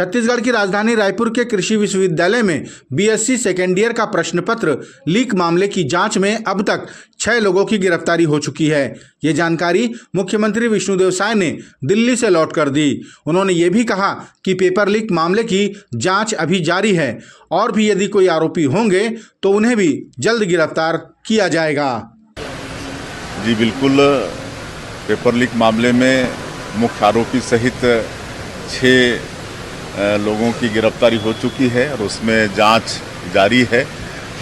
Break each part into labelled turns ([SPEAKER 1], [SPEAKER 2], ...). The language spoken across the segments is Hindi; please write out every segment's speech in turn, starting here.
[SPEAKER 1] छत्तीसगढ़ की राजधानी रायपुर के कृषि विश्वविद्यालय में बीएससी सेकेंड ईयर का प्रश्न पत्र लीक मामले की जांच में अब तक 6 लोगों की गिरफ्तारी हो चुकी है। ये जानकारी मुख्यमंत्री विष्णुदेव साय ने दिल्ली से लौट कर दी। उन्होंने ये भी कहा कि पेपर लीक मामले की जांच अभी जारी है और भी यदि कोई आरोपी होंगे तो उन्हें भी जल्द गिरफ्तार किया जाएगा।
[SPEAKER 2] जी बिल्कुल, पेपर लीक मामले में मुख्य आरोपी सहित 6 लोगों की गिरफ्तारी हो चुकी है और उसमें जांच जारी है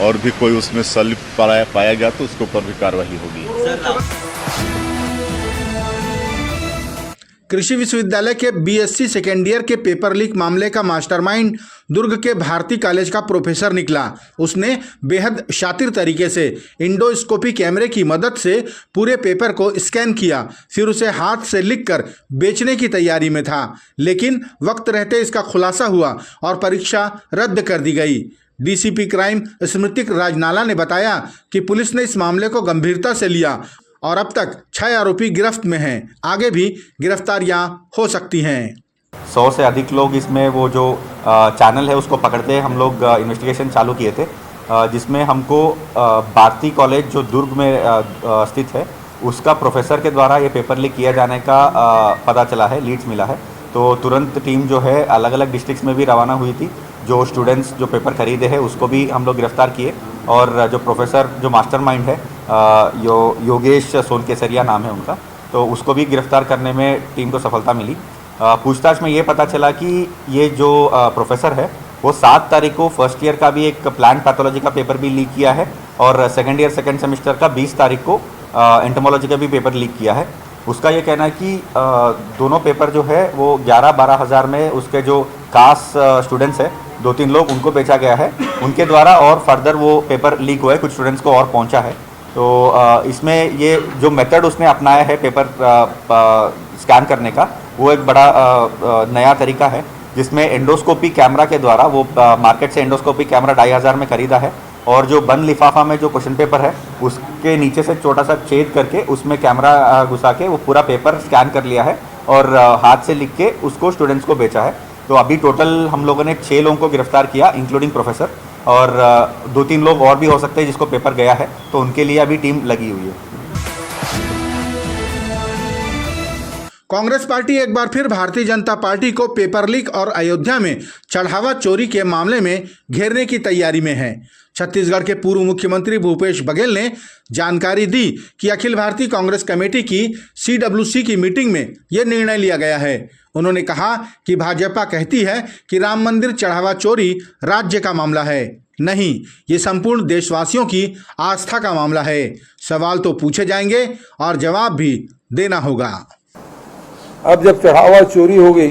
[SPEAKER 2] और भी कोई उसमें संलिप्त पाया गया तो उसके ऊपर भी कार्रवाई होगी।
[SPEAKER 1] कृषि विश्वविद्यालय के बीएससी सेकेंड ईयर के पेपर लीक मामले का मास्टरमाइंड दुर्ग के भारती कॉलेज का प्रोफेसर निकला। उसने बेहद शातिर तरीके से इंडोस्कोपी कैमरे की मदद से पूरे पेपर को स्कैन किया, फिर उसे हाथ से लिखकर बेचने की तैयारी में था, लेकिन वक्त रहते इसका खुलासा हुआ और परीक्षा रद्द कर दी गई। डीसीपी क्राइम स्मृतिक राजनाला ने बताया कि पुलिस ने इस मामले को गंभीरता से लिया और अब तक 6 आरोपी गिरफ्त में हैं। आगे भी गिरफ्तारियां हो सकती हैं।
[SPEAKER 3] 100 से अधिक लोग इसमें वो जो चैनल है उसको पकड़ते हम लोग इन्वेस्टिगेशन चालू किए थे, जिसमें हमको भारती कॉलेज जो दुर्ग में स्थित है उसका प्रोफेसर के द्वारा ये पेपर लीक किया जाने का पता चला है, लीड्स मिला है। तो तुरंत टीम जो है अलग अलग डिस्ट्रिक्ट्स में भी रवाना हुई थी। जो स्टूडेंट्स जो पेपर खरीदे हैं उसको भी हम लोग गिरफ्तार किए और जो प्रोफेसर जो मास्टरमाइंड है योगेश सोनकेसरिया नाम है उनका, तो उसको भी गिरफ्तार करने में टीम को सफलता मिली। पूछताछ में ये पता चला कि ये जो प्रोफेसर है वो 7 तारीख को फर्स्ट ईयर का भी एक प्लांट पैथोलॉजी का पेपर भी लीक किया है और सेकेंड ईयर सेकेंड सेमेस्टर का 20 तारीख को एंटोमोलॉजी का भी पेपर लीक किया है। उसका ये कहना है कि दोनों पेपर जो है वो 11-12 हज़ार में उसके जो खास स्टूडेंट्स है 2-3 लोग उनको बेचा गया है उनके द्वारा और फर्दर वो पेपर लीक हुआ है, कुछ स्टूडेंट्स को और पहुंचा है। तो इसमें ये जो मेथड उसने अपनाया है पेपर स्कैन करने का वो एक बड़ा नया तरीका है, जिसमें एंडोस्कोपी कैमरा के द्वारा वो मार्केट से एंडोस्कोपी कैमरा 2,500 में खरीदा है और जो बंद लिफाफा में जो क्वेश्चन पेपर है उसके नीचे से छोटा सा छेद करके उसमें कैमरा घुसा के वो पूरा पेपर स्कैन कर लिया है और हाथ से लिख के उसको स्टूडेंट्स को बेचा है। तो अभी टोटल हम लोगों ने 6 लोगों को गिरफ्तार किया इंक्लूडिंग प्रोफेसर, और 2-3 लोग और भी हो सकते हैं जिसको पेपर गया है, तो उनके लिए अभी टीम लगी हुई है।
[SPEAKER 1] कांग्रेस पार्टी एक बार फिर भारतीय जनता पार्टी को पेपर लीक और अयोध्या में चढ़ावा चोरी के मामले में घेरने की तैयारी में है। छत्तीसगढ़ के पूर्व मुख्यमंत्री भूपेश बघेल ने जानकारी दी कि अखिल भारतीय कांग्रेस कमेटी की CWC की मीटिंग में यह निर्णय लिया गया है। उन्होंने कहा कि भाजपा कहती है कि राम मंदिर चढ़ावा चोरी राज्य का मामला है, नहीं, ये संपूर्ण देशवासियों की आस्था का मामला है। सवाल तो पूछे जाएंगे और जवाब भी देना होगा।
[SPEAKER 4] अब जब चढ़ावा चोरी हो गई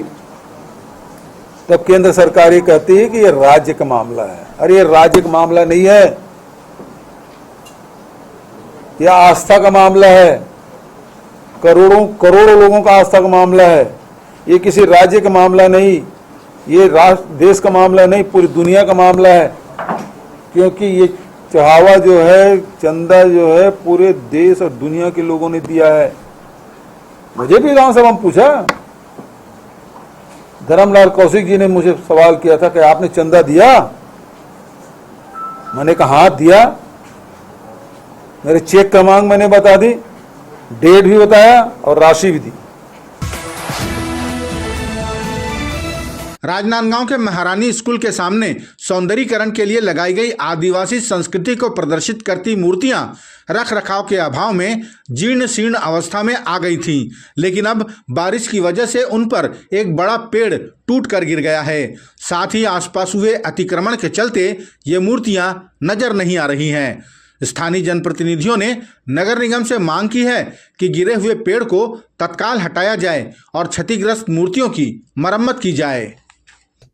[SPEAKER 4] तब केंद्र सरकार ये कहती है कि ये राज्य का मामला है। अरे ये राज्य का मामला नहीं है, यह आस्था का मामला है, करोड़ों लोगों का आस्था का मामला है। ये किसी राज्य का मामला नहीं, ये देश का मामला नहीं, पूरी दुनिया का मामला है। क्योंकि ये चढ़ावा जो है, चंदा जो है, पूरे देश और दुनिया के लोगों ने दिया है। मुझे भी विधानसभा में पूछा, धर्मलाल कौशिक जी ने मुझे सवाल किया था कि आपने चंदा दिया? मैंने कहा हाँ दिया। मेरे चेक का मांग मैंने बता दी, डेट भी बताया और राशि भी दी।
[SPEAKER 1] राजनांदगांव के महारानी स्कूल के सामने सौंदर्यीकरण के लिए लगाई गई आदिवासी संस्कृति को प्रदर्शित करती मूर्तियां रख रखाव के अभाव में जीर्ण शीर्ण अवस्था में आ गई थीं, लेकिन अब बारिश की वजह से उन पर एक बड़ा पेड़ टूट कर गिर गया है। साथ ही आसपास हुए अतिक्रमण के चलते ये मूर्तियां नजर नहीं आ रही हैं। स्थानीय जनप्रतिनिधियों ने नगर निगम से मांग की है कि गिरे हुए पेड़ को तत्काल हटाया जाए और क्षतिग्रस्त मूर्तियों की मरम्मत की जाए।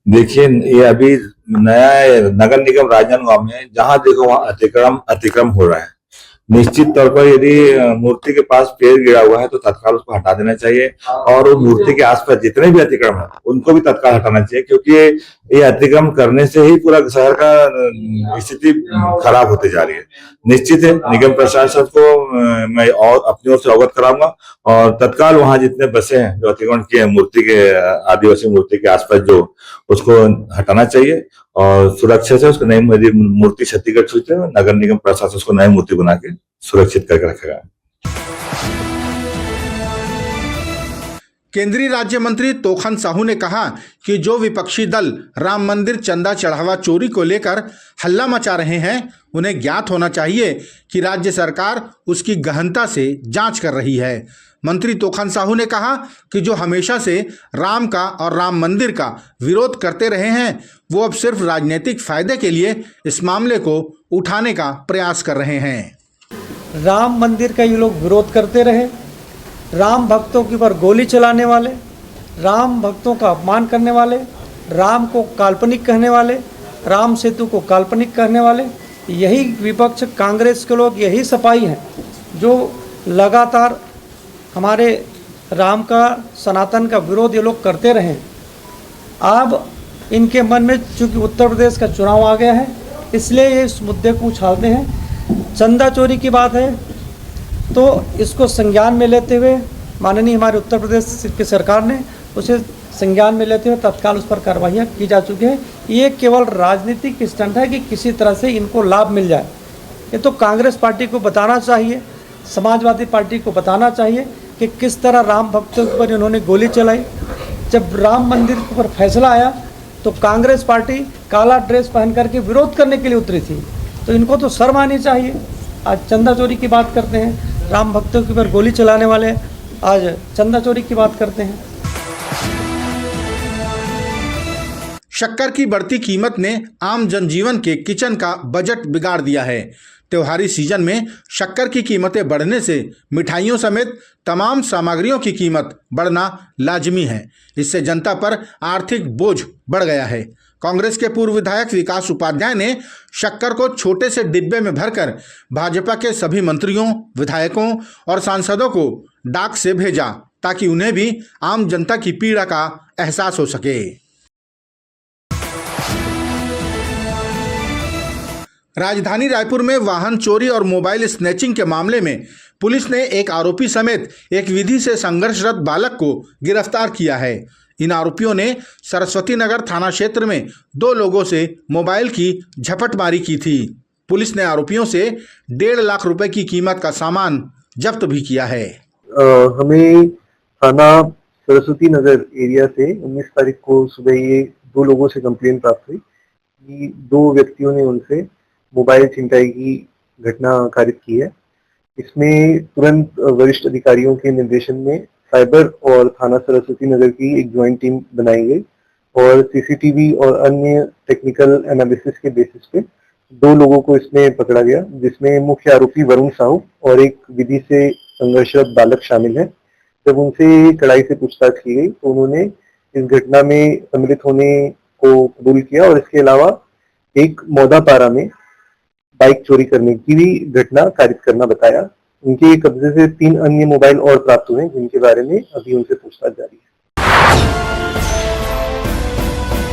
[SPEAKER 5] देखिए, ये अभी नया नगर निगम राजनांदगांव में जहां देखो वहां अतिक्रम हो रहा है। निश्चित तौर पर यदि मूर्ति के पास पेड़ गिरा हुआ है तो तत्काल उसको हटा देना चाहिए और उस मूर्ति के आसपास जितने भी अतिक्रम है उनको भी तत्काल हटाना चाहिए, क्योंकि ये अतिक्रम करने से ही पूरा शहर का स्थिति खराब होते जा रही है। निश्चित है निगम प्रशासन को मैं और अपनी ओर से अवगत कराऊंगा और तत्काल वहां जितने बसे हैं जो अतिक्रमण किए हैं मूर्ति के आदिवासी मूर्ति के आसपास जो उसको हटाना चाहिए और सुरक्षा से उसको नई मूर्ति क्षतिग्रस्त हुई थी नगर निगम प्रशासन उसको नई मूर्ति बना के सुरक्षित करके रखेगा।
[SPEAKER 1] केंद्रीय राज्य मंत्री तोखन साहू ने कहा कि जो विपक्षी दल राम मंदिर चंदा चढ़ावा चोरी को लेकर हल्ला मचा रहे हैं उन्हें ज्ञात होना चाहिए कि राज्य सरकार उसकी गहनता से जांच कर रही है। मंत्री तोखन साहू ने कहा कि जो हमेशा से राम का और राम मंदिर का विरोध करते रहे हैं वो अब सिर्फ राजनीतिक फायदे के लिए इस मामले को उठाने का प्रयास कर रहे हैं।
[SPEAKER 6] राम मंदिर का ये लोग विरोध करते रहे, राम भक्तों के ऊपर गोली चलाने वाले, राम भक्तों का अपमान करने वाले, राम को काल्पनिक कहने वाले, राम सेतु को काल्पनिक कहने वाले, यही विपक्ष कांग्रेस के लोग, यही सपाई हैं जो लगातार हमारे राम का सनातन का विरोध ये लोग करते रहे। अब इनके मन में चूँकि उत्तर प्रदेश का चुनाव आ गया है इसलिए ये इस मुद्दे को उछालते हैं। चंदा चोरी की बात है तो इसको संज्ञान में लेते हुए माननीय हमारे उत्तर प्रदेश की सरकार ने उसे संज्ञान में लेते हुए तत्काल उस पर कार्रवाइयाँ की जा चुकी हैं। ये केवल राजनीतिक स्टंट है कि किसी तरह से इनको लाभ मिल जाए। ये तो कांग्रेस पार्टी को बताना चाहिए, समाजवादी पार्टी को बताना चाहिए कि किस तरह राम भक्तों पर इन्होंने गोली चलाई। जब राम मंदिर पर फैसला आया तो कांग्रेस पार्टी काला ड्रेस पहन करके विरोध करने के लिए उतरी थी, तो इनको तो शर्म आनी चाहिए। आज चंदा चोरी की बात करते हैं, राम भक्तों के ऊपर गोली चलाने वाले आज चंदा चोरी की बात करते हैं।
[SPEAKER 1] शक्कर की बढ़ती कीमत ने आम जनजीवन के किचन का बजट बिगाड़ दिया है। त्योहारी सीजन में शक्कर की कीमतें बढ़ने से मिठाइयों समेत तमाम सामग्रियों की कीमत बढ़ना लाजमी है। इससे जनता पर आर्थिक बोझ बढ़ गया है। कांग्रेस के पूर्व विधायक विकास उपाध्याय ने शक्कर को छोटे से डिब्बे में भरकर भाजपा के सभी मंत्रियों, विधायकों और सांसदों को डाक से भेजा ताकि उन्हें भी आम जनता की पीड़ा का एहसास हो सके। राजधानी रायपुर में वाहन चोरी और मोबाइल स्नैचिंग के मामले में पुलिस ने एक आरोपी समेत एक विधि से संघर्षरत बालक को गिरफ्तार किया है। इन आरोपियों ने सरस्वती नगर थाना क्षेत्र में 2 लोगों से मोबाइल की झपटमारी की थी। पुलिस ने आरोपियों से 1.5 लाख रुपए की कीमत का सामान जब्त भी किया है।
[SPEAKER 7] हमें थाना सरस्वती नगर एरिया से 19 तारीख को सुबह ये 2 लोगों से कंप्लेंट प्राप्त हुई कि 2 व्यक्तियों ने उनसे मोबाइल छिनताई की घटना कारित की है। इसमें तुरंत वरिष्ठ अधिकारियों के निर्देशन में साइबर और थाना सरस्वती नगर की एक ज्वाइंट टीम बनाई गई और सीसीटीवी और अन्य टेक्निकल एनालिसिस के बेसिस पे 2 लोगों को इसमें पकड़ा गया, जिसमें मुख्य आरोपी वरुण साहू और एक विधि से संघर्षरत बालक शामिल है। जब उनसे कड़ाई से पूछताछ की गई तो उन्होंने इस घटना में सम्मिलित होने को कबूल किया और इसके अलावा एक मौदापारा में बाइक चोरी करने की भी घटना कारित करना बताया। उनके कब्जे से 3 अन्य मोबाइल और प्राप्त हुए जिनके बारे में अभी उनसे पूछताछ जारी है।